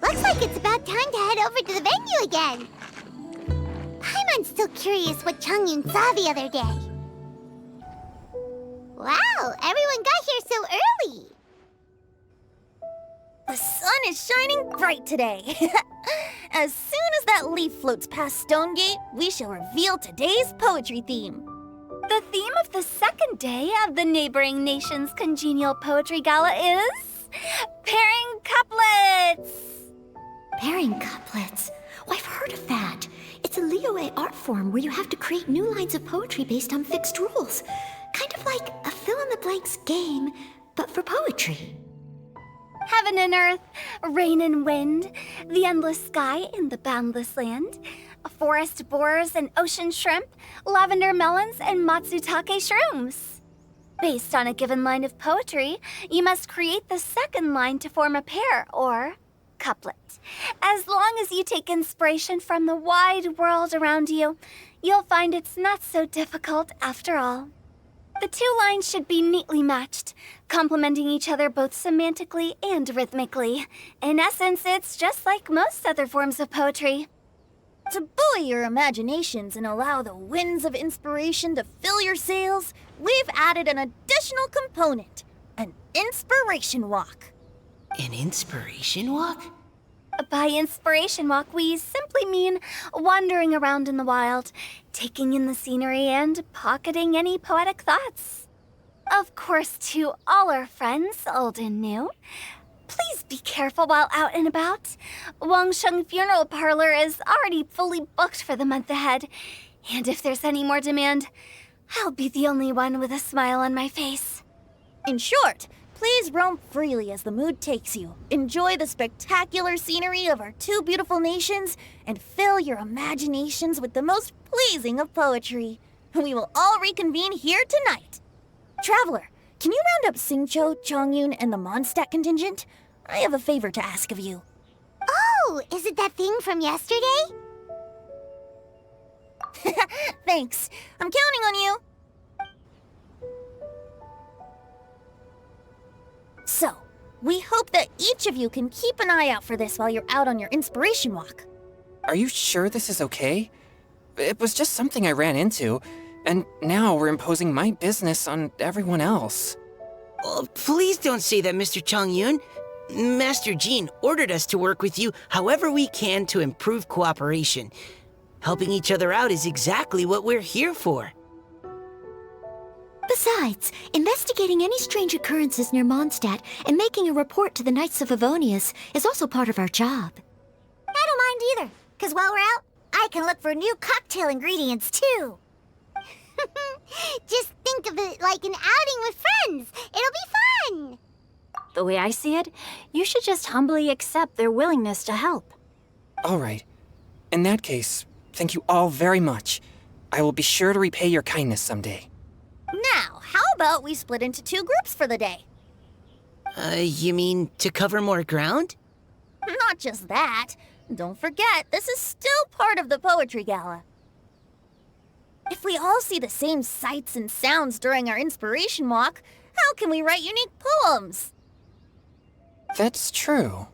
Looks like it's about time to head over to the venue again. Paimon's still curious what Chongyun saw the other day. Wow, everyone got here so early. The sun is shining bright today. As soon as that leaf floats past Stonegate, we shall reveal today's poetry theme. The theme of the second day of the neighboring nation's congenial poetry gala is pairing couplets. Pairing couplets? Oh, I've heard of that. It's a Liyue art form where you have to create new lines of poetry based on fixed rules. Kind of like a fill-in-the-blanks game, but for poetry. Heaven and earth, rain and wind, the endless sky and the boundless land, forest borers and ocean shrimp, lavender melons and matsutake shrooms. Based on a given line of poetry, you must create the second line to form a pair, or couplet. As long as you take inspiration from the wide world around you, you'll find it's not so difficult after all. The two lines should be neatly matched, complementing each other both semantically and rhythmically. In essence, it's just like most other forms of poetry. To buoy your imaginations and allow the winds of inspiration to fill your sails, we've added an additional component, an inspiration walk. An inspiration walk? By inspiration walk, we simply mean wandering around in the wild, taking in the scenery and pocketing any poetic thoughts. Of course, to all our friends, old and new, please be careful while out and about. Wangsheng Funeral Parlor is already fully booked for the month ahead, and if there's any more demand, I'll be the only one with a smile on my face. In short, please roam freely as the mood takes you. Enjoy the spectacular scenery of our two beautiful nations and fill your imaginations with the most pleasing of poetry. We will all reconvene here tonight. Traveler, can you round up Xingqiu, Chongyun, and the Mondstadt contingent? I have a favor to ask of you. Oh, is it that thing from yesterday? Thanks. I'm counting on you. So, we hope that each of you can keep an eye out for this while you're out on your inspiration walk. Are you sure this is okay? It was just something I ran into, and now we're imposing my business on everyone else. Oh, please don't say that, Mr. Chongyun. Master Jean ordered us to work with you however we can to improve cooperation. Helping each other out is exactly what we're here for. Besides, investigating any strange occurrences near Mondstadt and making a report to the Knights of Favonius is also part of our job. I don't mind either, because while we're out, I can look for new cocktail ingredients too. Just think of it like an outing with friends. It'll be fun. The way I see it, you should just humbly accept their willingness to help. All right. In that case, thank you all very much. I will be sure to repay your kindness someday. Now, how about we split into two groups for the day? You mean to cover more ground? Not just that. Don't forget, this is still part of the Poetry Gala. If we all see the same sights and sounds during our inspiration walk, how can we write unique poems? That's true.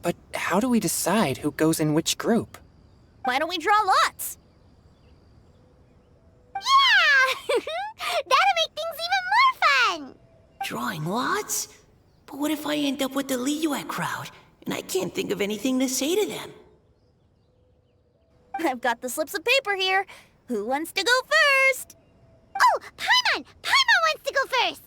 But how do we decide who goes in which group? Why don't we draw lots? Yeah! That'll make things even more fun! Drawing lots? But what if I end up with the Liyue crowd, and I can't think of anything to say to them? I've got the slips of paper here. Who wants to go first? Oh, Paimon! Paimon wants to go first!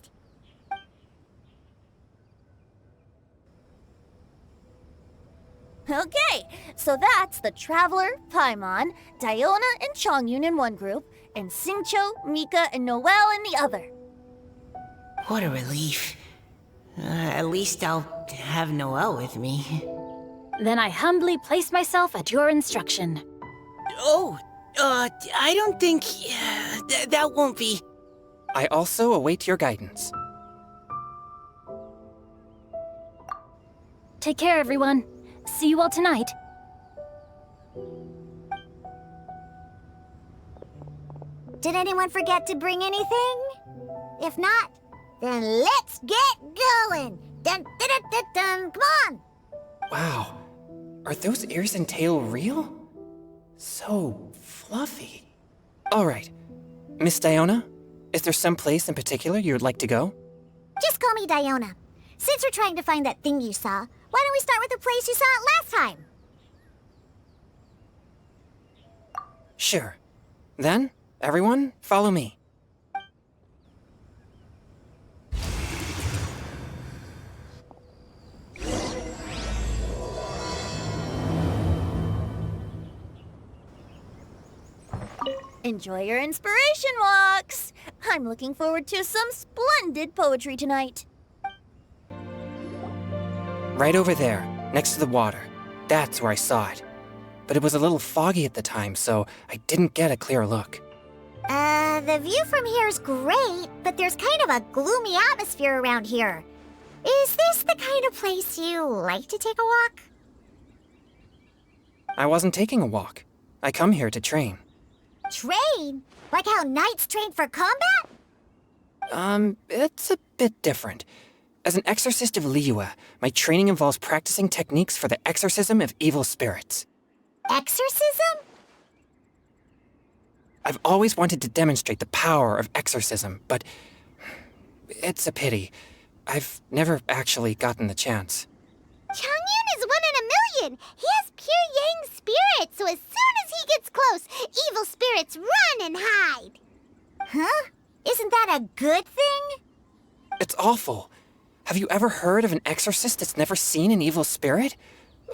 Okay, so that's the Traveler, Paimon, Diona, and Chongyun in one group, and Xingqiu, Mika, and Noelle in the other. What a relief. At least I'll have Noelle with me. Then I humbly place myself at your instruction. Oh, I don't think... that won't be... I also await your guidance. Take care, everyone. See you all tonight. Did anyone forget to bring anything? If not, Then let's get going! Dun dun dun dun dun! Come on! Wow. Are those ears and tail real? So fluffy. All right. Miss Diona, is there some place in particular you would like to go? Just call me Diona. Since we're trying to find that thing you saw, why don't we start with the place you saw it last time? Sure. Then, everyone, follow me. Enjoy your inspiration walks! I'm looking forward to some splendid poetry tonight. Right over there, next to the water. That's where I saw it. But it was a little foggy at the time, so I didn't get a clear look. The view from here is great, but there's kind of a gloomy atmosphere around here. Is this the kind of place you like to take a walk? I wasn't taking a walk. I come here to train. Train? Like how knights train for combat? It's a bit different. As an exorcist of Liyue, my training involves practicing techniques for the exorcism of evil spirits. Exorcism? I've always wanted to demonstrate the power of exorcism, but it's a pity. I've never actually gotten the chance. Changyun is 1 in a million! He has pure yang spirit, so as soon as he gets close, evil spirits run and hide! Huh? Isn't that a good thing? It's awful. Have you ever heard of an exorcist that's never seen an evil spirit?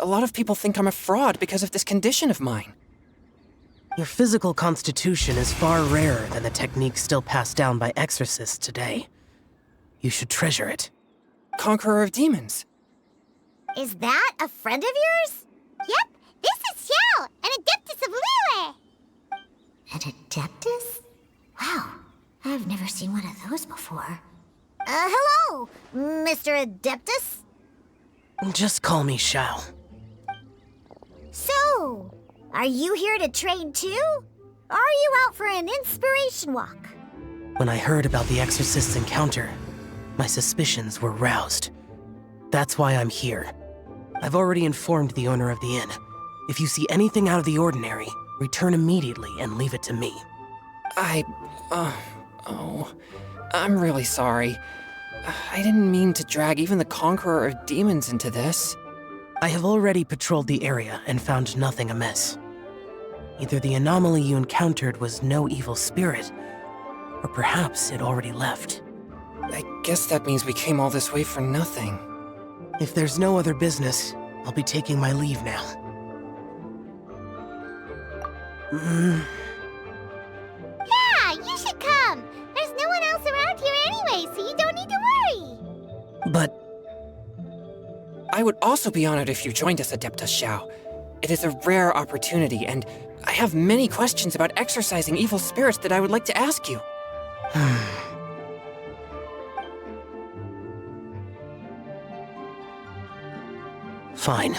A lot of people think I'm a fraud because of this condition of mine. Your physical constitution is far rarer than the techniques still passed down by exorcists today. You should treasure it. Conqueror of demons. Is that a friend of yours? Yep, this is Xiao, an adeptus of Liyue! An adeptus? Wow, I've never seen one of those before. Hello, Mr. Adeptus? Just call me Shao. So, are you here to train too? Or are you out for an inspiration walk? When I heard about the exorcist's encounter, my suspicions were roused. That's why I'm here. I've already informed the owner of the inn. If you see anything out of the ordinary, return immediately and leave it to me. I'm really sorry. I didn't mean to drag even the Conqueror of Demons into this. I have already patrolled the area and found nothing amiss. Either the anomaly you encountered was no evil spirit, or perhaps it already left. I guess that means we came all this way for nothing. If there's no other business, I'll be taking my leave now. Yeah, you should come! There's no one else around here anyway, so you don't need to worry! But I would also be honored if you joined us, Adeptus Xiao. It is a rare opportunity, and I have many questions about exorcising evil spirits that I would like to ask you. fine.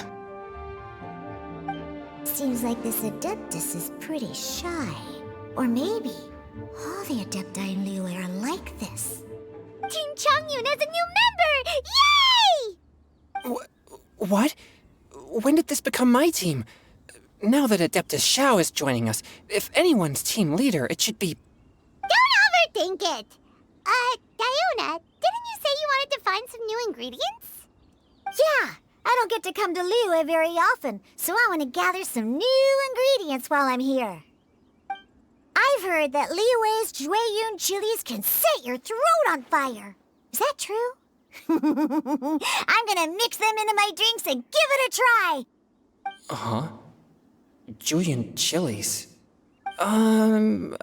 Seems like this Adeptus is pretty shy. Or maybe all the Adepti in Liyue are like this. Team Changyun has a new member! Yay! What? When did this become my team? Now that Adeptus Xiao is joining us, if anyone's team leader, it should be... Don't overthink it! Diona, didn't you say you wanted to find some new ingredients? Yeah, I don't get to come to Liyue very often, so I want to gather some new ingredients while I'm here. I've heard that Liyue's Jueyun chilies can set your throat on fire. Is that true? I'm gonna mix them into my drinks and give it a try! Uh-huh. Julian chilies. I'm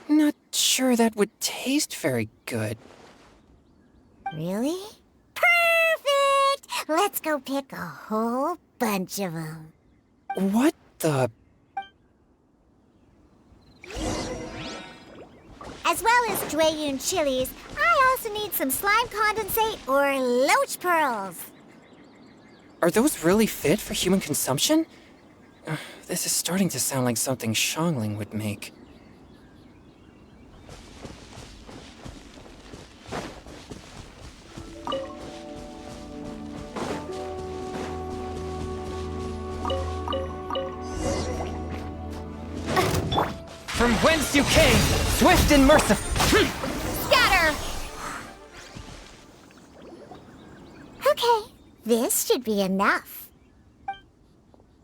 not sure that would taste very good. Really? Perfect! Let's go pick a whole bunch of them. What the... As well as Jueyun chilies, I also need some slime condensate or loach pearls. Are those really fit for human consumption? This is starting to sound like something Xiangling would make. from whence you came, swift and merciful. Scatter! Okay, this should be enough.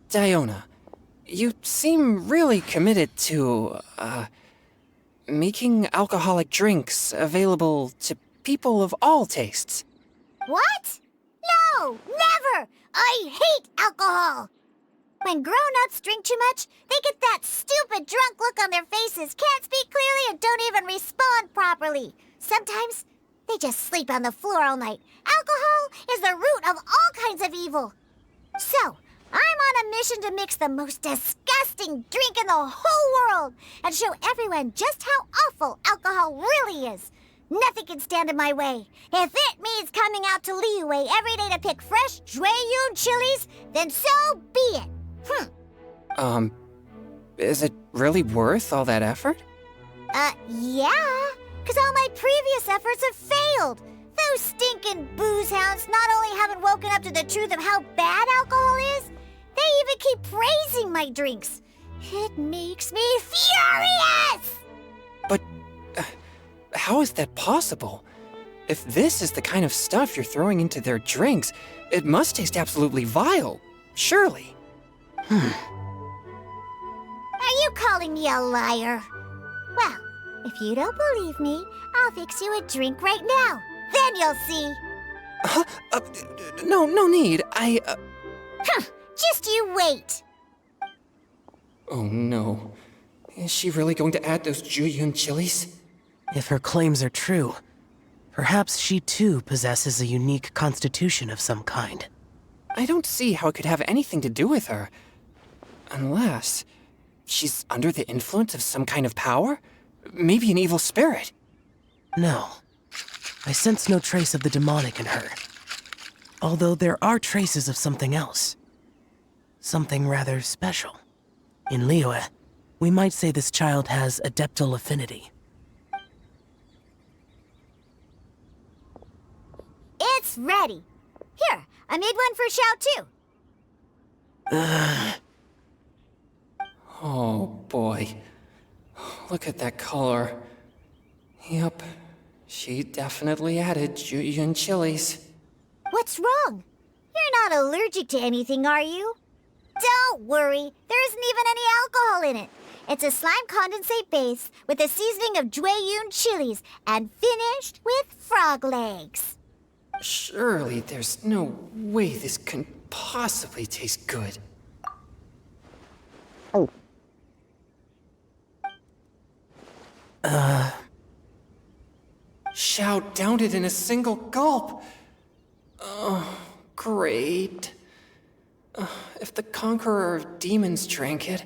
Diona, you seem really committed to, making alcoholic drinks available to people of all tastes. What? No, never! I hate alcohol! When grown-ups drink too much, they get that stupid drunk look on their faces, can't speak clearly, and don't even respond properly. Sometimes, they just sleep on the floor all night. Alcohol is the root of all kinds of evil. So, I'm on a mission to mix the most disgusting drink in the whole world and show everyone just how awful alcohol really is. Nothing can stand in my way. If it means coming out to Liyue every day to pick fresh Jueyun chilies, then so be it. Is it really worth all that effort? Yeah, because all my previous efforts have failed. Those stinking booze hounds not only haven't woken up to the truth of how bad alcohol is, they even keep praising my drinks. It makes me furious! But how is that possible? If this is the kind of stuff you're throwing into their drinks, it must taste absolutely vile, surely. Are you calling me a liar? Well, if you don't believe me, I'll fix you a drink right now. Then you'll see. No need. Just you wait. Oh no. Is she really going to add those Jueyun chilies? If her claims are true, perhaps she too possesses a unique constitution of some kind. I don't see how it could have anything to do with her. Unless she's under the influence of some kind of power? Maybe an evil spirit. No. I sense no trace of the demonic in her. Although there are traces of something else. Something rather special. In Liyue, we might say this child has adeptal affinity. It's ready. Here, I made one for Xiao too. Oh boy. Look at that color. Yep. She definitely added Jueyun chilies. What's wrong? You're not allergic to anything, are you? Don't worry, there isn't even any alcohol in it. It's a slime condensate base with a seasoning of Jueyun chilies and finished with frog legs. Surely there's no way this can possibly taste good. Xiao downed it in a single gulp. Oh, great. If the Conqueror of Demons drank it,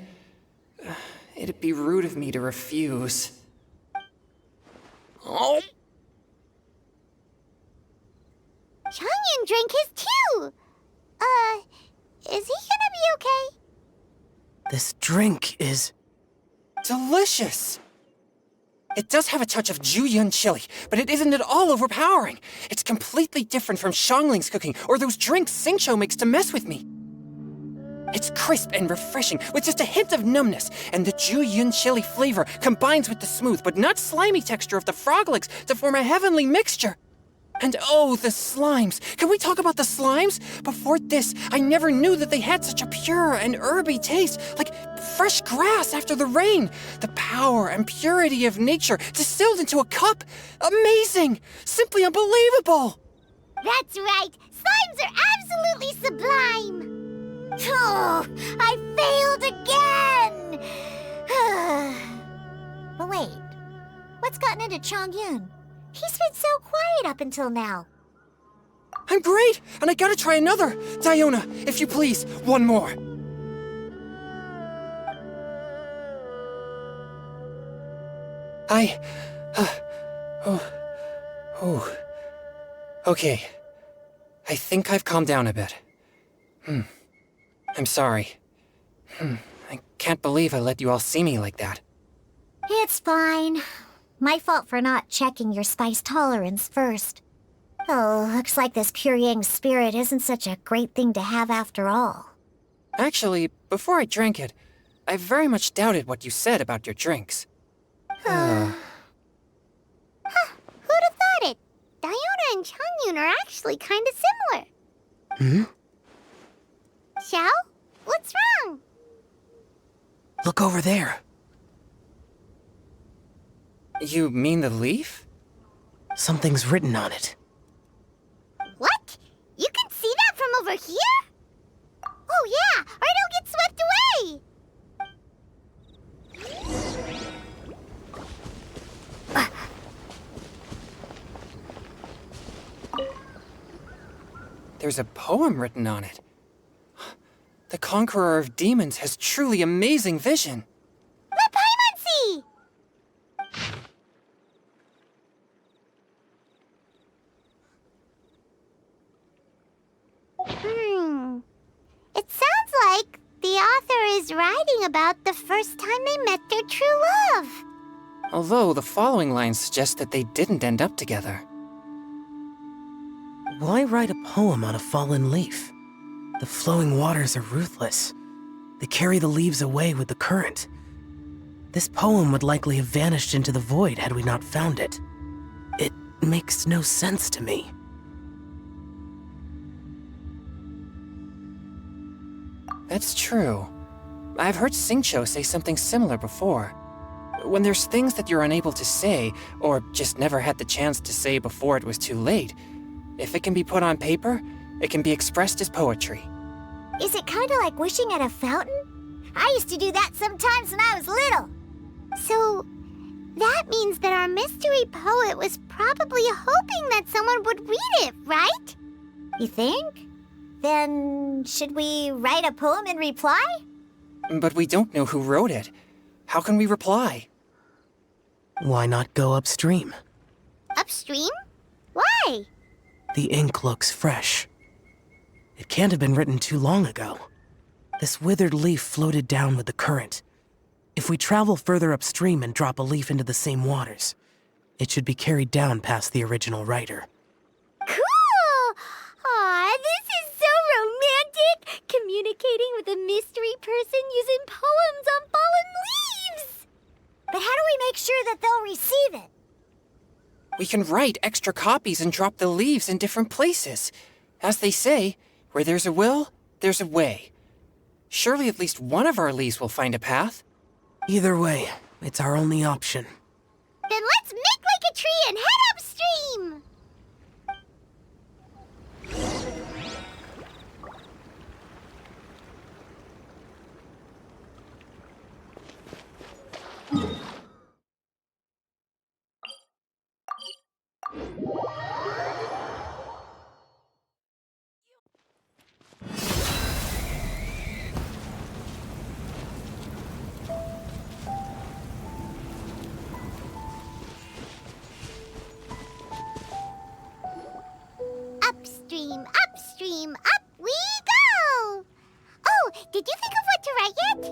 it'd be rude of me to refuse. Oh. Changyan drank his too. Is he gonna be okay? This drink is... Delicious! It does have a touch of Jueyun chili, but it isn't at all overpowering. It's completely different from Xiangling's cooking or those drinks Xingqiu makes to mess with me. It's crisp and refreshing, with just a hint of numbness, and the Jueyun chili flavor combines with the smooth but not slimy texture of the frog legs to form a heavenly mixture. And oh, the slimes! Can we talk about the slimes? Before this, I never knew that they had such a pure and herby taste, like fresh grass after the rain. The power and purity of nature distilled into a cup. Amazing! Simply unbelievable! That's right. Slimes are absolutely sublime. Oh, I failed again. But wait, what's gotten into Chongyun? He's been so quiet up until now. I'm great, and I gotta try another. Diona, if you please, one more. Okay. I think I've calmed down a bit. I'm sorry. I can't believe I let you all see me like that. It's fine. My fault for not checking your spice tolerance first. Oh, looks like this pure yang spirit isn't such a great thing to have after all. Actually, before I drank it, I very much doubted what you said about your drinks. Who'd have thought it? Diona and Changyun are actually kind of similar. Hmm? Xiao? What's wrong? Look over there. You mean the leaf? Something's written on it. What? You can see that from over here? Oh yeah, or it'll get swept away! There's a poem written on it. The Conqueror of Demons has truly amazing vision. Let Paimon see! It sounds like the author is writing about the first time they met their true love. Although the following lines suggest that they didn't end up together. Why write a poem on a fallen leaf? The flowing waters are ruthless. They carry the leaves away with the current. This poem would likely have vanished into the void had we not found it. It makes no sense to me. That's true. I've heard Xingqiu say something similar before. When there's things that you're unable to say, or just never had the chance to say before it was too late, if it can be put on paper, it can be expressed as poetry. Is it kind of like wishing at a fountain? I used to do that sometimes when I was little. So, that means that our mystery poet was probably hoping that someone would read it, right? You think? Then, should we write a poem in reply? But we don't know who wrote it. How can we reply? Why not go upstream? Upstream? Why? The ink looks fresh. It can't have been written too long ago. This withered leaf floated down with the current. If we travel further upstream and drop a leaf into the same waters, it should be carried down past the original writer. Cool! Aw, this is so romantic! Communicating with a mystery person using poems on fallen leaves! But how do we make sure that they'll receive it? We can write extra copies and drop the leaves in different places. As they say, where there's a will, there's a way. Surely at least one of our leaves will find a path. Either way, it's our only option. Then let's make like a tree and head upstream! Upstream, upstream, up we go! Oh, did you think of what to write yet?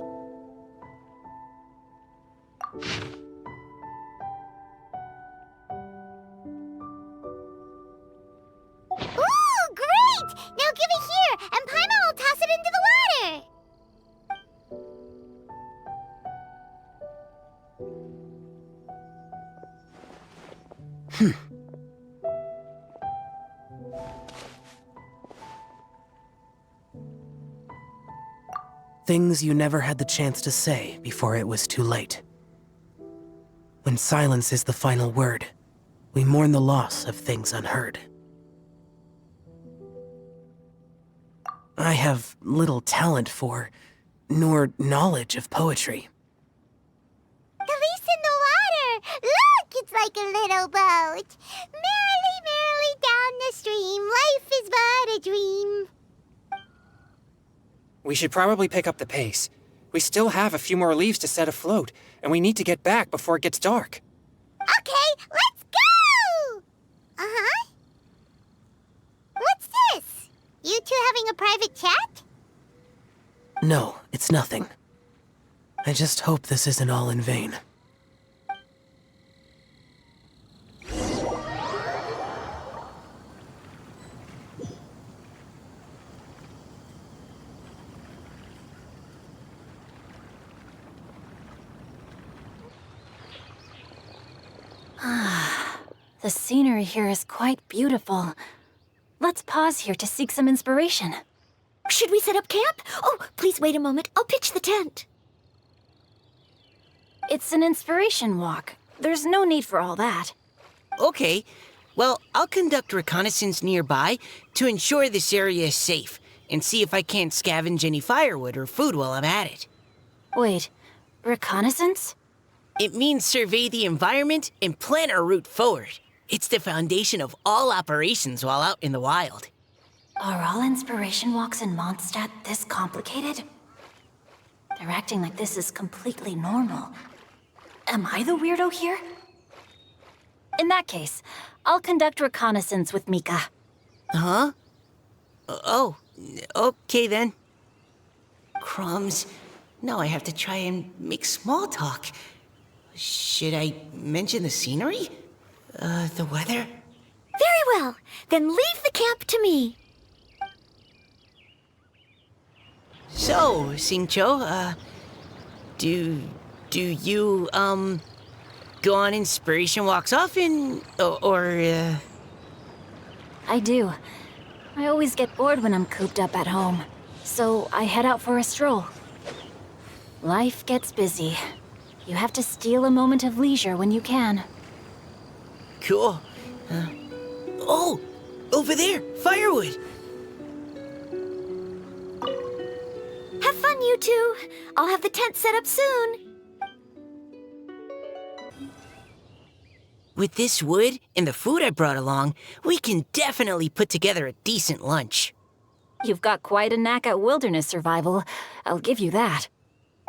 Ooh, great! Now give it here, and Paimon will toss it into the water! Things you never had the chance to say before it was too late. When silence is the final word, we mourn the loss of things unheard. I have little talent for, nor knowledge of poetry. The leaf's in the water! Look, it's like a little boat! Merrily, merrily down the stream, life is but a dream. We should probably pick up the pace. We still have a few more leaves to set afloat, and we need to get back before it gets dark. Okay, let's go! Uh-huh. What's this? You two having a private chat? No, it's nothing. I just hope this isn't all in vain. The scenery here is quite beautiful. Let's pause here to seek some inspiration. Should we set up camp? Oh, please wait a moment. I'll pitch the tent. It's an inspiration walk. There's no need for all that. Okay, well, I'll conduct reconnaissance nearby to ensure this area is safe and see if I can't scavenge any firewood or food while I'm at it. Wait, reconnaissance? It means survey the environment and plan our route forward. It's the foundation of all operations while out in the wild. Are all inspiration walks in Mondstadt this complicated? They're acting like this is completely normal. Am I the weirdo here? In that case, I'll conduct reconnaissance with Mika. Huh? Oh, okay then. Crumbs. Now I have to try and make small talk. Should I mention the scenery? The weather? Very well. Then leave the camp to me. So, Xingqiu, do you, go on inspiration walks often, or? I do. I always get bored when I'm cooped up at home, so I head out for a stroll. Life gets busy. You have to steal a moment of leisure when you can. Cool. Oh, over there, firewood. Have fun, you two. I'll have the tent set up soon. With this wood and the food I brought along, we can definitely put together a decent lunch. You've got quite a knack at wilderness survival. I'll give you that.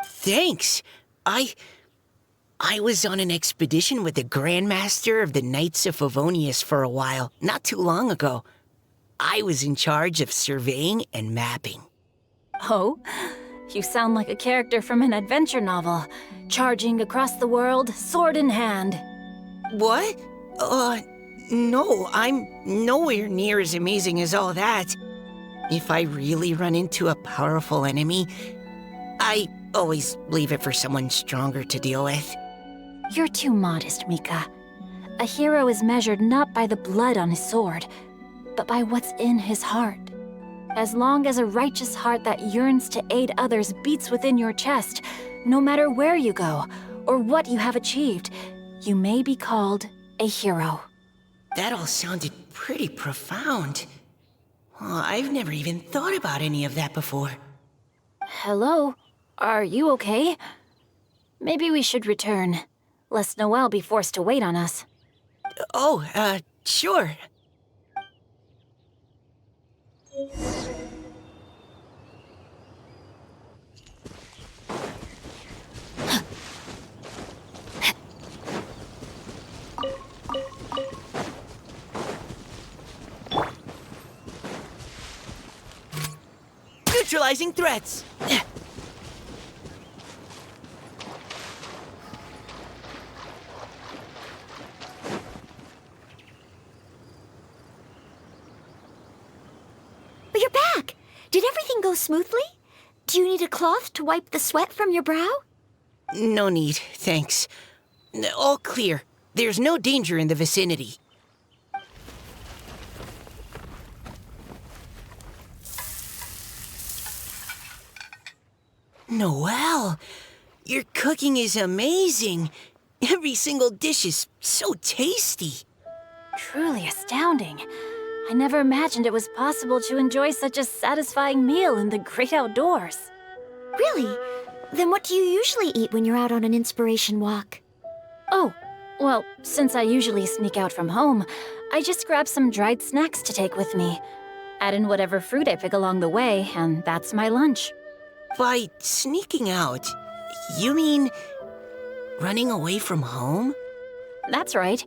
Thanks. I was on an expedition with the Grandmaster of the Knights of Favonius for a while, not too long ago. I was in charge of surveying and mapping. Oh? You sound like a character from an adventure novel, charging across the world, sword in hand. What? No, I'm nowhere near as amazing as all that. If I really run into a powerful enemy, I always leave it for someone stronger to deal with. You're too modest, Mika. A hero is measured not by the blood on his sword, but by what's in his heart. As long as a righteous heart that yearns to aid others beats within your chest, no matter where you go or what you have achieved, you may be called a hero. That all sounded pretty profound. I've never even thought about any of that before. Hello? Are you okay? Maybe we should return, lest Noelle be forced to wait on us. Sure. Neutralizing threats. You're back. Did everything go smoothly? Do you need a cloth to wipe the sweat from your brow? No need, thanks. All clear. There's no danger in the vicinity. Noelle, your cooking is amazing. Every single dish is so tasty. Truly astounding. I never imagined it was possible to enjoy such a satisfying meal in the great outdoors. Really? Then what do you usually eat when you're out on an inspiration walk? Oh, well, since I usually sneak out from home, I just grab some dried snacks to take with me. Add in whatever fruit I pick along the way, and that's my lunch. By sneaking out, you mean running away from home? That's right.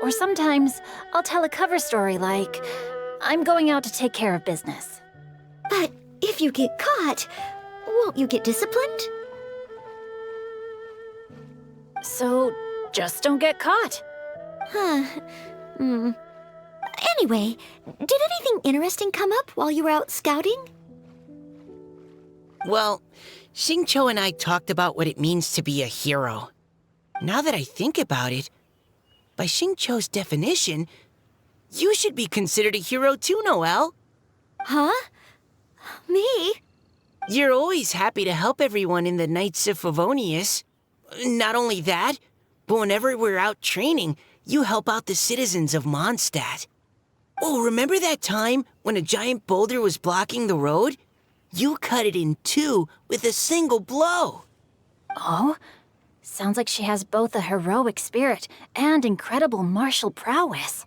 Or sometimes I'll tell a cover story like, I'm going out to take care of business. But if you get caught, won't you get disciplined? So just don't get caught. Anyway, did anything interesting come up while you were out scouting? Well, Xingqiu and I talked about what it means to be a hero. Now that I think about it, by Xingqiu's definition, you should be considered a hero too, Noelle. Huh? Me? You're always happy to help everyone in the Knights of Favonius. Not only that, but whenever we're out training, you help out the citizens of Mondstadt. Oh, remember that time when a giant boulder was blocking the road? You cut it in two with a single blow. Oh? Sounds like she has both a heroic spirit and incredible martial prowess.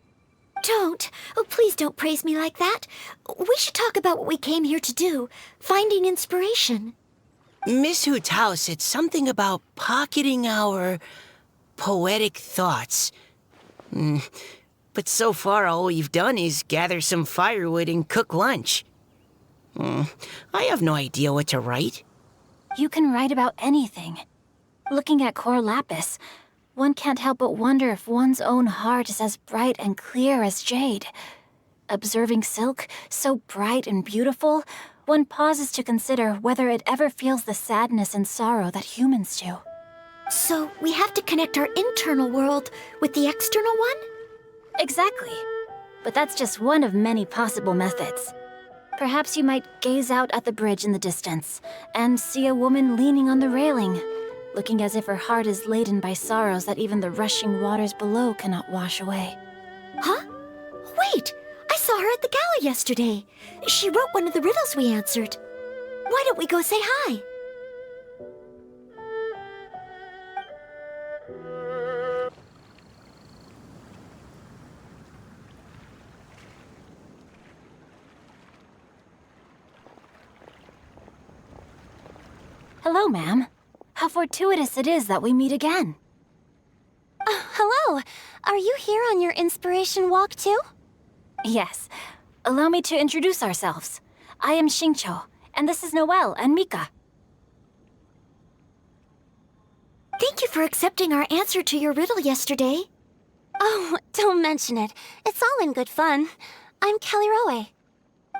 Don't. Oh, please don't praise me like that. We should talk about what we came here to do. Finding inspiration. Miss Hu Tao said something about pocketing our poetic thoughts. But so far, all we've done is gather some firewood and cook lunch. I have no idea what to write. You can write about anything. Looking at Cor Lapis, one can't help but wonder if one's own heart is as bright and clear as jade. Observing silk, so bright and beautiful, one pauses to consider whether it ever feels the sadness and sorrow that humans do. So we have to connect our internal world with the external one? Exactly. But that's just one of many possible methods. Perhaps you might gaze out at the bridge in the distance and see a woman leaning on the railing, looking as if her heart is laden by sorrows that even the rushing waters below cannot wash away. Huh? Wait! I saw her at the gala yesterday. She wrote one of the riddles we answered. Why don't we go say hi? Hello, ma'am. How fortuitous it is that we meet again. Hello. Are you here on your inspiration walk too? Yes. Allow me to introduce ourselves. I am Xingqiu, and this is Noelle and Mika. Thank you for accepting our answer to your riddle yesterday. Oh, don't mention it. It's all in good fun. I'm Kelly Roe.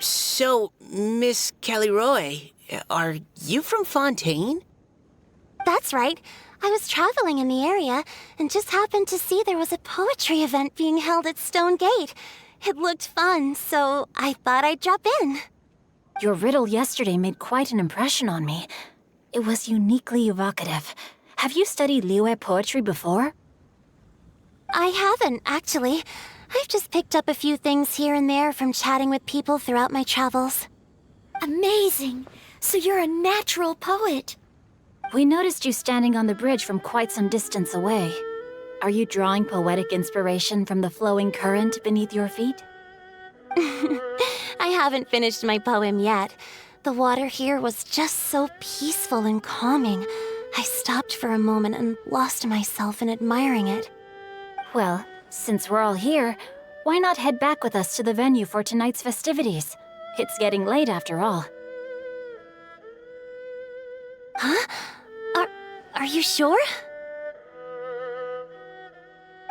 So, Miss Caliroe, are you from Fontaine? That's right. I was traveling in the area and just happened to see there was a poetry event being held at Stone Gate. It looked fun, so I thought I'd drop in. Your riddle yesterday made quite an impression on me. It was uniquely evocative. Have you studied Liyue poetry before? I haven't, actually. I've just picked up a few things here and there from chatting with people throughout my travels. Amazing! So you're a natural poet. We noticed you standing on the bridge from quite some distance away. Are you drawing poetic inspiration from the flowing current beneath your feet? I haven't finished my poem yet. The water here was just so peaceful and calming. I stopped for a moment and lost myself in admiring it. Well, since we're all here, why not head back with us to the venue for tonight's festivities? It's getting late after all. Huh? Are you sure?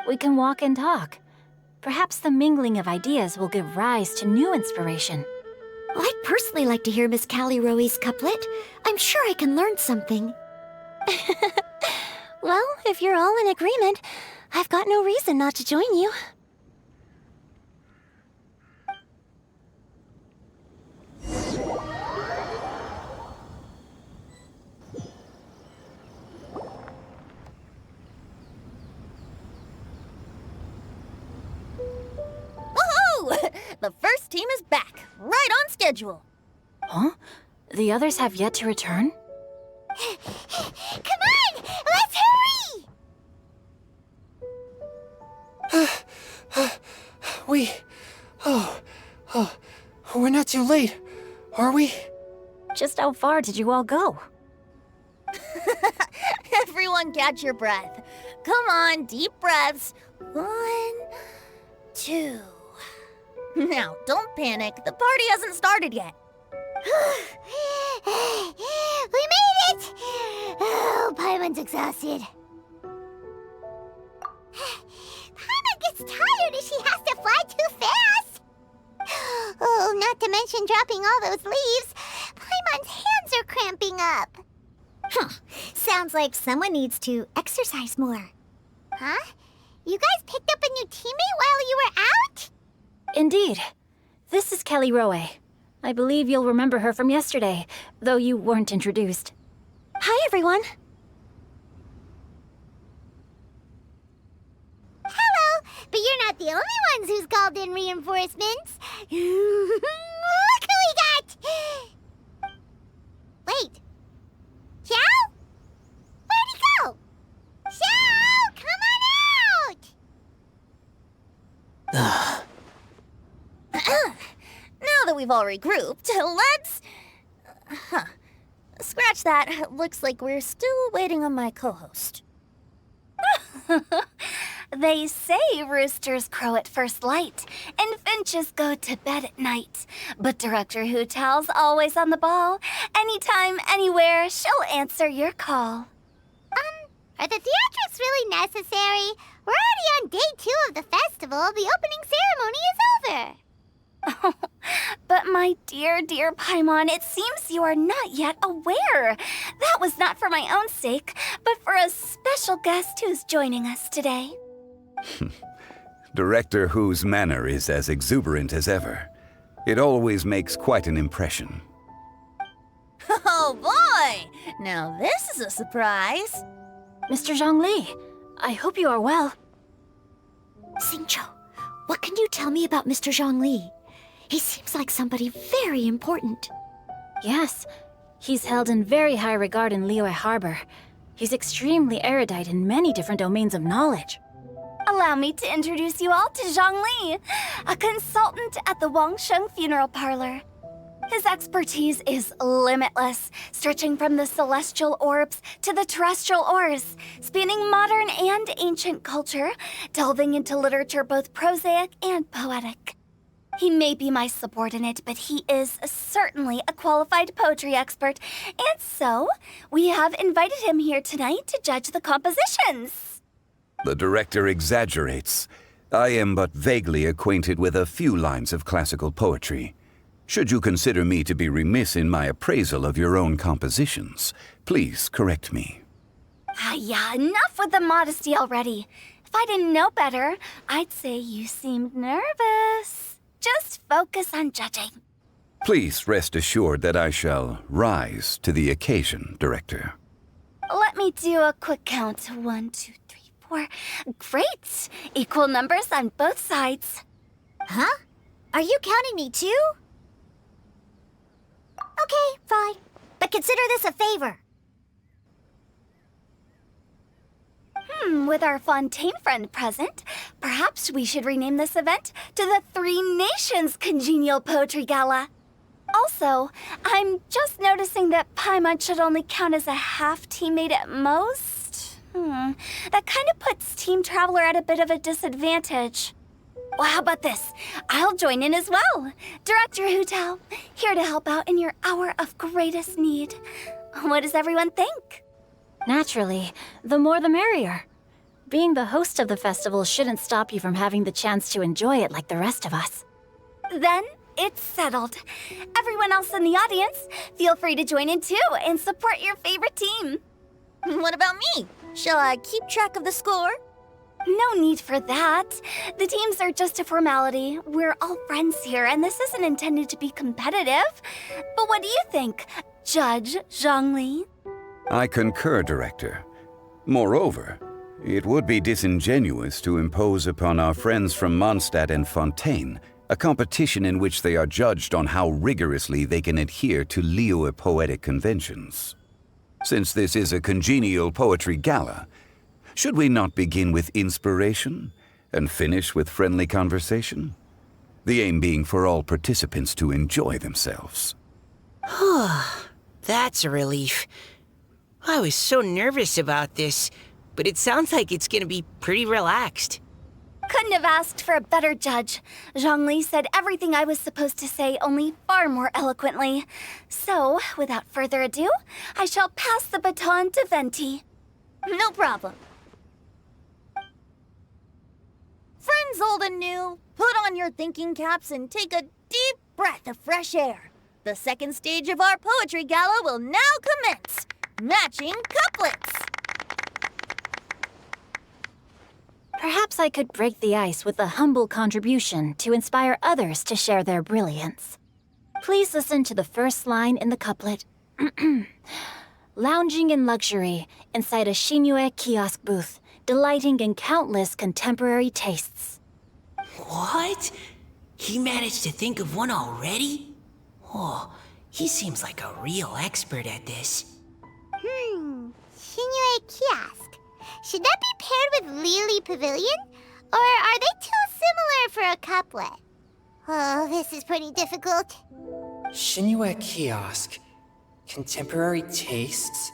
We can walk and talk. Perhaps the mingling of ideas will give rise to new inspiration. Well, I'd personally like to hear Miss Callie Roe's couplet. I'm sure I can learn something. Well, if you're all in agreement, I've got no reason not to join you. Woohoo! The first team is back, right on schedule. Huh? The others have yet to return? Come on! Let's hurry! We're not too late, are we? Just how far did you all go? Everyone catch your breath. Come on, deep breaths. 1, 2. Now, don't panic. The party hasn't started yet. We made it! Oh, Paimon's exhausted. Paimon gets tired if she has to fly too fast. Oh, not to mention dropping all those leaves. Paimon's hands are cramping up. Sounds like someone needs to exercise more. Huh? You guys picked up a new teammate while you were out? Indeed. This is Kelly Rowe. I believe you'll remember her from yesterday, though you weren't introduced. Hi, everyone. Hello, but you're not the only ones who's called in reinforcements. Look who we got! Wait. Xiao? Where'd he go? Xiao, come on out! Now that we've all regrouped, let's... Scratch that. Looks like we're still waiting on my co-host. They say roosters crow at first light, and finches go to bed at night. But Director Hu Tao's always on the ball. Anytime, anywhere, she'll answer your call. Are the theatrics really necessary? We're already on day 2 of the festival. The opening ceremony is over. But my dear, dear Paimon, it seems you are not yet aware. That was not for my own sake, but for a special guest who's joining us today. Director Hu's manner is as exuberant as ever. It always makes quite an impression. Oh boy! Now this is a surprise. Mr. Zhongli, I hope you are well. Xingqiu, what can you tell me about Mr. Zhongli? He seems like somebody very important. Yes, he's held in very high regard in Liyue Harbor. He's extremely erudite in many different domains of knowledge. Allow me to introduce you all to Zhang Li, a consultant at the Wangsheng Funeral Parlor. His expertise is limitless, stretching from the celestial orbs to the terrestrial ores, spanning modern and ancient culture, delving into literature both prosaic and poetic. He may be my subordinate, but he is certainly a qualified poetry expert, and so we have invited him here tonight to judge the compositions. The director exaggerates. I am but vaguely acquainted with a few lines of classical poetry. Should you consider me to be remiss in my appraisal of your own compositions, please correct me. Yeah, enough with the modesty already. If I didn't know better, I'd say you seemed nervous. Just focus on judging. Please rest assured that I shall rise to the occasion, Director. Let me do a quick count. 1, 2, 3, 4. Great! Equal numbers on both sides. Huh? Are you counting me too? Okay, fine. But consider this a favor. With our Fontaine friend present, perhaps we should rename this event to the Three Nations Congenial Poetry Gala. Also, I'm just noticing that Paimon should only count as a half teammate at most. That kind of puts Team Traveler at a bit of a disadvantage. Well, how about this? I'll join in as well. Director Hu Tao, here to help out in your hour of greatest need. What does everyone think? Naturally, the more the merrier. Being the host of the festival shouldn't stop you from having the chance to enjoy it like the rest of us. Then, it's settled. Everyone else in the audience, feel free to join in too and support your favorite team. What about me? Shall I keep track of the score? No need for that. The teams are just a formality. We're all friends here, and this isn't intended to be competitive. But what do you think, Judge Zhongli? I concur, Director. Moreover, it would be disingenuous to impose upon our friends from Mondstadt and Fontaine a competition in which they are judged on how rigorously they can adhere to Liyue poetic conventions. Since this is a congenial poetry gala, should we not begin with inspiration and finish with friendly conversation? The aim being for all participants to enjoy themselves. That's a relief. I was so nervous about this, but it sounds like it's gonna be pretty relaxed. Couldn't have asked for a better judge. Zhongli said everything I was supposed to say, only far more eloquently. So, without further ado, I shall pass the baton to Venti. No problem. Friends old and new, put on your thinking caps and take a deep breath of fresh air. The second stage of our poetry gala will now commence. Matching couplets. Perhaps Perhaps I could break the ice with a humble contribution to inspire others to share their brilliance. Please listen to the first line in the couplet. Lounging in luxury inside a Shinue kiosk booth, delighting in countless contemporary tastes. What? He managed to think of one already? Oh, he seems like a real expert at this. Shinue Kiosk. Should that be paired with Lily Pavilion? Or are they too similar for a couplet? Oh, this is pretty difficult. Shinue Kiosk. Contemporary tastes?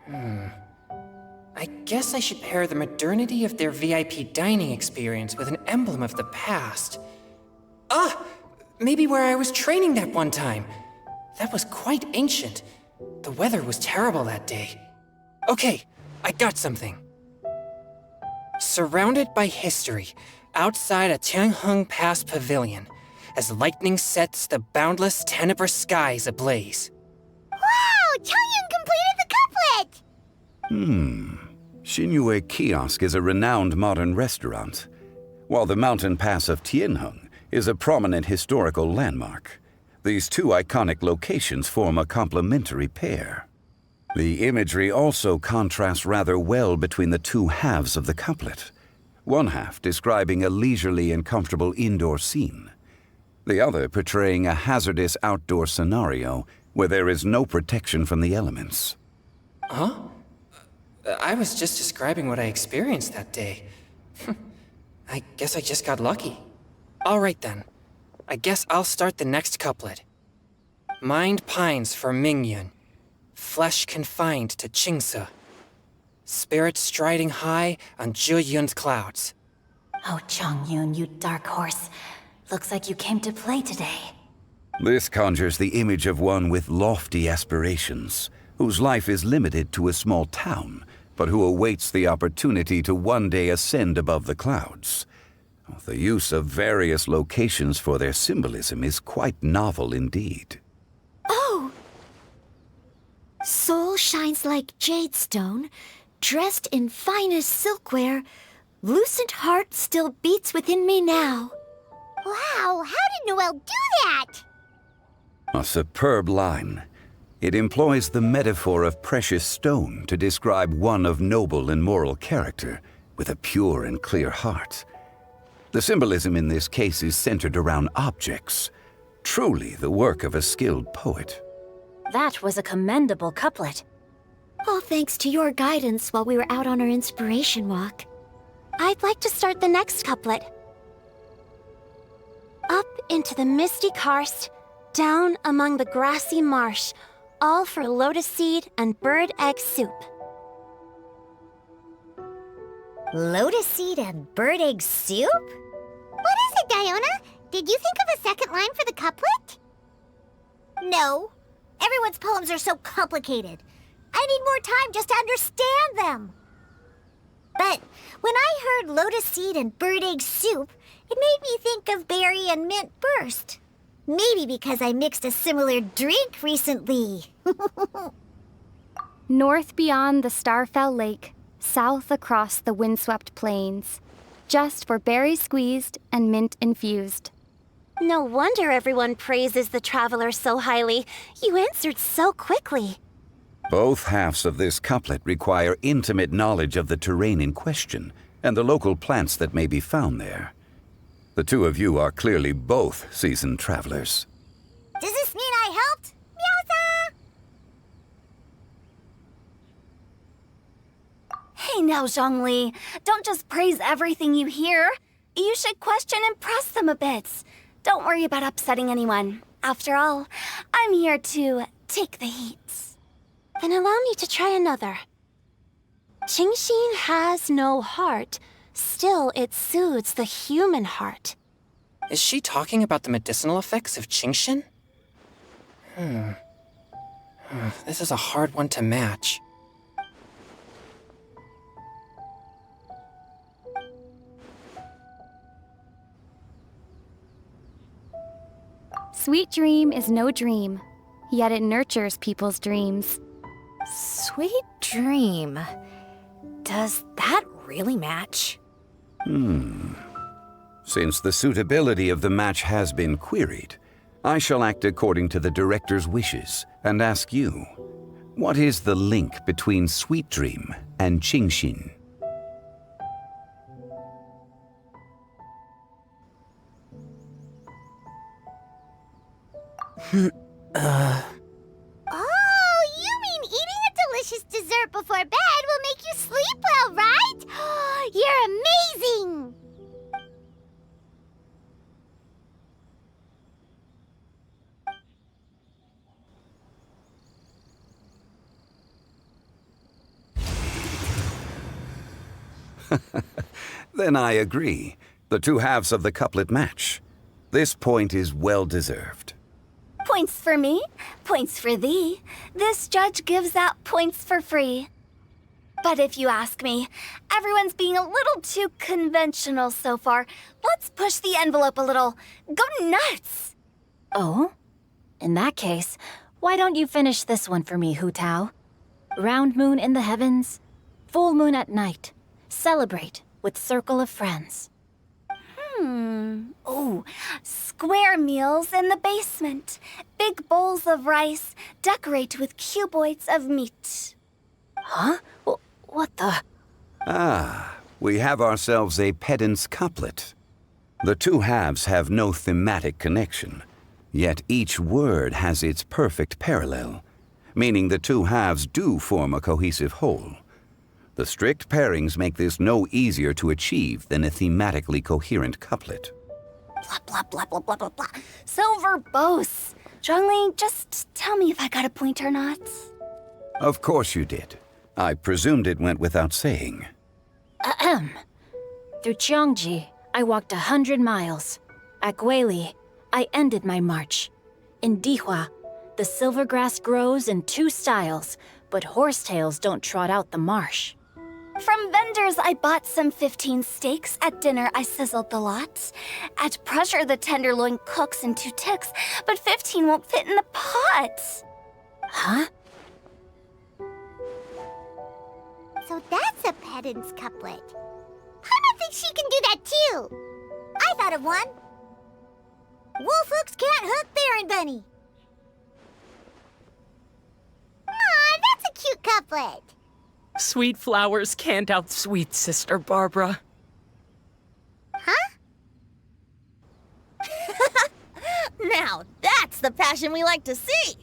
I guess I should pair the modernity of their VIP dining experience with an emblem of the past. Ah! Maybe where I was training that one time. That was quite ancient. The weather was terrible that day. Okay, I got something. Surrounded by history, outside a Tianheng Pass pavilion, as lightning sets the boundless tenebrous skies ablaze. Wow! Chongyun completed the couplet! Shinue Kiosk is a renowned modern restaurant, while the mountain pass of Tianheng is a prominent historical landmark. These two iconic locations form a complementary pair. The imagery also contrasts rather well between the two halves of the couplet. One half describing a leisurely and comfortable indoor scene, the other portraying a hazardous outdoor scenario where there is no protection from the elements. Huh? I was just describing what I experienced that day. I guess I just got lucky. All right then. I guess I'll start the next couplet. Mind pines for Mingyun, flesh confined to Qingse, spirit striding high on Zheyun's clouds. Oh, Chongyun, you dark horse. Looks like you came to play today. This conjures the image of one with lofty aspirations, whose life is limited to a small town, but who awaits the opportunity to one day ascend above the clouds. The use of various locations for their symbolism is quite novel indeed. Oh! Soul shines like jadestone, dressed in finest silkware. Lucent heart still beats within me now. Wow, how did Noelle do that? A superb line. It employs the metaphor of precious stone to describe one of noble and moral character, with a pure and clear heart. The symbolism in this case is centered around objects, truly the work of a skilled poet. That was a commendable couplet. All thanks to your guidance while we were out on our inspiration walk. I'd like to start the next couplet. Up into the misty karst, down among the grassy marsh, all for lotus seed and bird egg soup. Lotus seed and bird egg soup? What is it, Diona? Did you think of a second line for the couplet? No. Everyone's poems are so complicated. I need more time just to understand them. But when I heard lotus seed and bird egg soup, it made me think of berry and mint burst. Maybe because I mixed a similar drink recently. North beyond the Starfell Lake, south across the windswept plains. Just for berry squeezed and mint infused. No wonder everyone praises the traveler so highly. You answered so quickly. Both halves of this couplet require intimate knowledge of the terrain in question and the local plants that may be found there. The two of you are clearly both seasoned travelers. Does this mean I helped? Meowza! Hey now, Zhongli. Don't just praise everything you hear. You should question and press them a bit. Don't worry about upsetting anyone. After all, I'm here to take the heat. Then allow me to try another. Qingxin has no heart. Still, it soothes the human heart. Is she talking about the medicinal effects of Qingxin? This is a hard one to match. Sweet dream is no dream, yet it nurtures people's dreams. Sweet dream. Does that really match? Since the suitability of the match has been queried, I shall act according to the director's wishes and ask you, what is the link between Sweet Dream and Genshin? Oh, you mean eating a delicious dessert before bed will make you sleep well, right? You're amazing! Then I agree. The two halves of the couplet match. This point is well deserved. Points for me, points for thee. This judge gives out points for free. But if you ask me, everyone's being a little too conventional so far. Let's push the envelope a little. Go nuts! Oh? In that case, why don't you finish this one for me, Hu Tao? Round moon in the heavens, full moon at night. Celebrate with circle of friends. Oh, square meals in the basement. Big bowls of rice, decorate with cuboids of meat. Huh? What the? We have ourselves a pedant's couplet. The two halves have no thematic connection, yet each word has its perfect parallel, meaning the two halves do form a cohesive whole. The strict pairings make this no easier to achieve than a thematically coherent couplet. Blah, blah, blah, blah, blah, blah, blah. So verbose. Zhongli, just tell me if I got a point or not. Of course you did. I presumed it went without saying. Ahem. Through Cheongji, I walked 100 miles. At Guili, I ended my march. In Dihua, the silver grass grows in two styles, but horsetails don't trot out the marsh. From vendors, I bought some 15 steaks. At dinner, I sizzled the lot. At pressure, the tenderloin cooks in 2 ticks, but 15 won't fit in the pot. Huh? So that's a pedant's couplet. Paimon thinks she can do that too. I thought of one. Wolf hooks can't hook Baron Bunny. Aw, that's a cute couplet. Sweet flowers can't outsweet Sister Barbara. Huh? Now, that's the passion we like to see.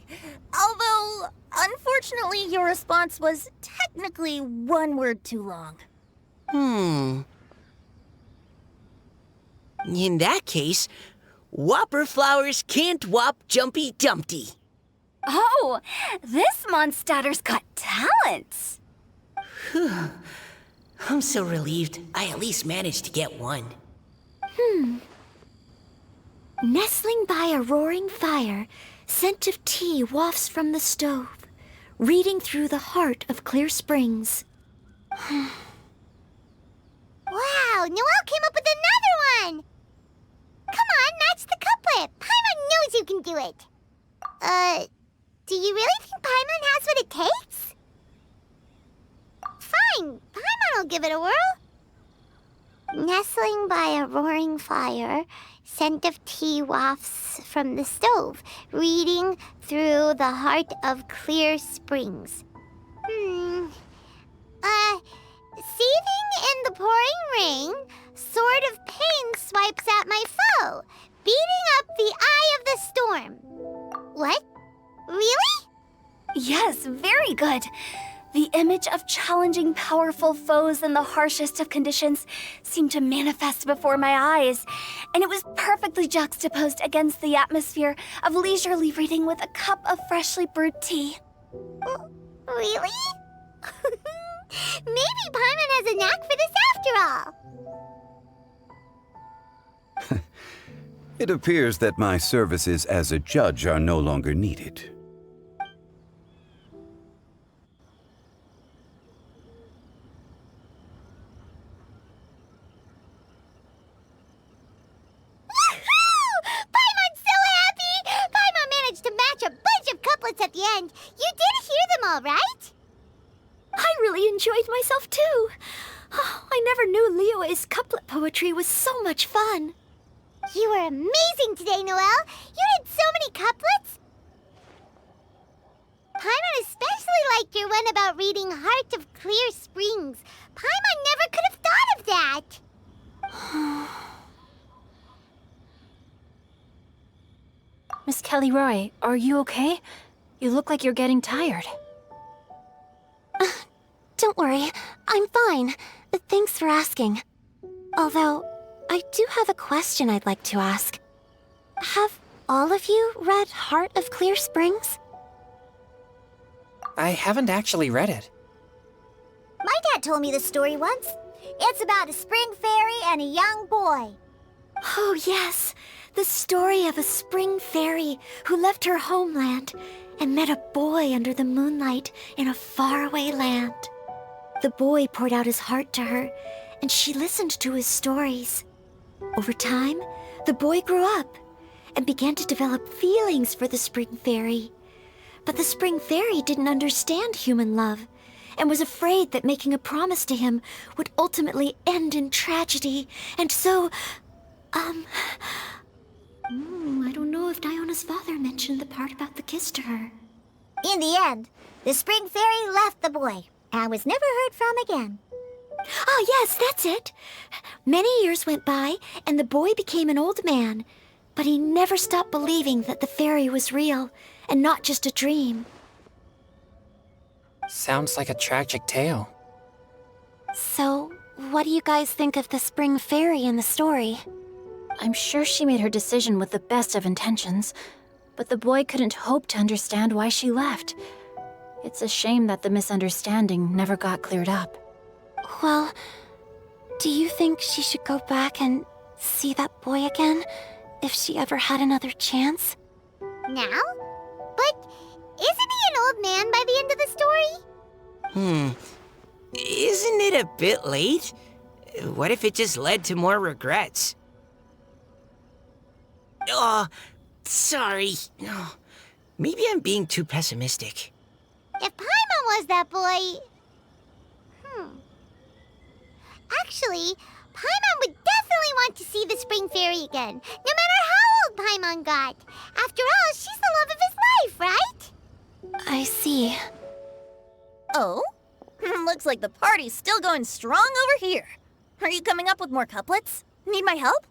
Although, unfortunately, your response was technically one word too long. In that case, Whopper flowers can't whop Jumpy Dumpty. Oh, this Mondstadter's got talent. I'm so relieved I at least managed to get one. Nestling by a roaring fire, scent of tea wafts from the stove, reading through the heart of clear springs. Wow, Noelle came up with another one! Come on, match the couplet. Paimon knows you can do it. Do you really think Paimon has what it takes? Fine, Paimon will give it a whirl. Nestling by a roaring fire, scent of tea wafts from the stove, reading through the heart of clear springs. Seething in the pouring rain, sword of pain swipes at my foe, beating up the eye of the storm. What? Really? Yes, very good. The image of challenging powerful foes in the harshest of conditions seemed to manifest before my eyes, and it was perfectly juxtaposed against the atmosphere of leisurely reading with a cup of freshly brewed tea. Really? Maybe Paimon has a knack for this after all. It appears that my services as a judge are no longer needed. Paimon's so happy! Paimon managed to match a bunch of couplets at the end. You did hear them all, right? I really enjoyed myself too. I never knew Liyue's couplet poetry was so much fun. You were amazing today, Noelle. You did so many couplets. Paimon especially liked your one about reading Heart of Clear Springs. Paimon never could have thought of that. Miss Kelly Roy, are you okay? You look like you're getting tired. Don't worry, I'm fine. Thanks for asking. Although, I do have a question I'd like to ask. Have all of you read Heart of Clear Springs? I haven't actually read it. My dad told me this story once. It's about a spring fairy and a young boy. Oh, yes. The story of a spring fairy who left her homeland and met a boy under the moonlight in a faraway land. The boy poured out his heart to her, and she listened to his stories. Over time, the boy grew up and began to develop feelings for the spring fairy. But the spring fairy didn't understand human love and was afraid that making a promise to him would ultimately end in tragedy. And so, I don't know if Diona's father mentioned the part about the kiss to her. In the end, the spring fairy left the boy and was never heard from again. Oh, yes, that's it. Many years went by, and the boy became an old man. But he never stopped believing that the fairy was real and not just a dream. Sounds like a tragic tale. So, what do you guys think of the spring fairy in the story? I'm sure she made her decision with the best of intentions, but the boy couldn't hope to understand why she left. It's a shame that the misunderstanding never got cleared up. Well, do you think she should go back and see that boy again, if she ever had another chance? Now? But isn't he an old man by the end of the story? Isn't it a bit late? What if it just led to more regrets? Oh, sorry. Oh, maybe I'm being too pessimistic. If Paimon was that boy... Actually, Paimon would definitely want to see the spring fairy again, no matter how old Paimon got. After all, she's the love of his life, right? I see. Oh? Looks like the party's still going strong over here. Are you coming up with more couplets? Need my help?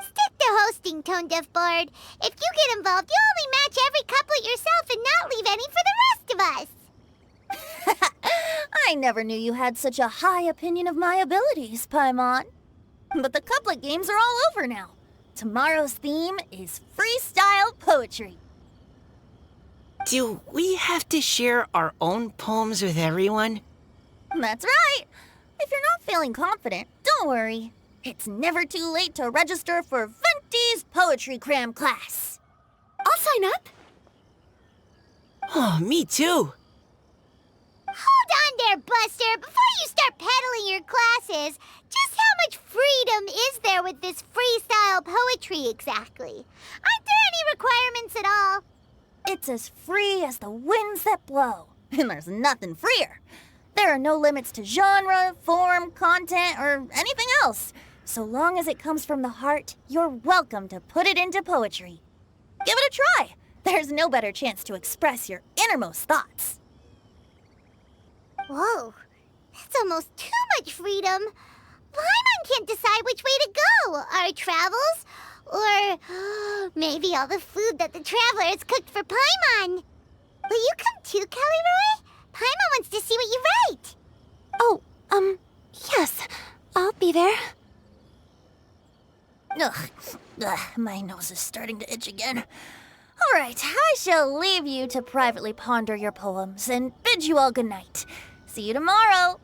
Stick to hosting, Tone Deaf Bard. If you get involved, you'll only match every couplet yourself and not leave any for the rest of us. I never knew you had such a high opinion of my abilities, Paimon. But the couplet games are all over now. Tomorrow's theme is freestyle poetry. Do we have to share our own poems with everyone? That's right. If you're not feeling confident, don't worry. It's never too late to register for Venti's Poetry Cram class. I'll sign up. Oh, me too. Hold on there, Buster. Before you start peddling your classes, just how much freedom is there with this freestyle poetry exactly? Aren't there any requirements at all? It's as free as the winds that blow, and there's nothing freer. There are no limits to genre, form, content, or anything else. So long as it comes from the heart, you're welcome to put it into poetry. Give it a try. There's no better chance to express your innermost thoughts. Whoa, that's almost too much freedom. Paimon can't decide which way to go. Our travels, or maybe all the food that the travelers cooked for Paimon. Will you come too, Kelly Roy? Paimon wants to see what you write. Oh, yes. I'll be there. Ugh, my nose is starting to itch again. All right, I shall leave you to privately ponder your poems and bid you all good night. See you tomorrow.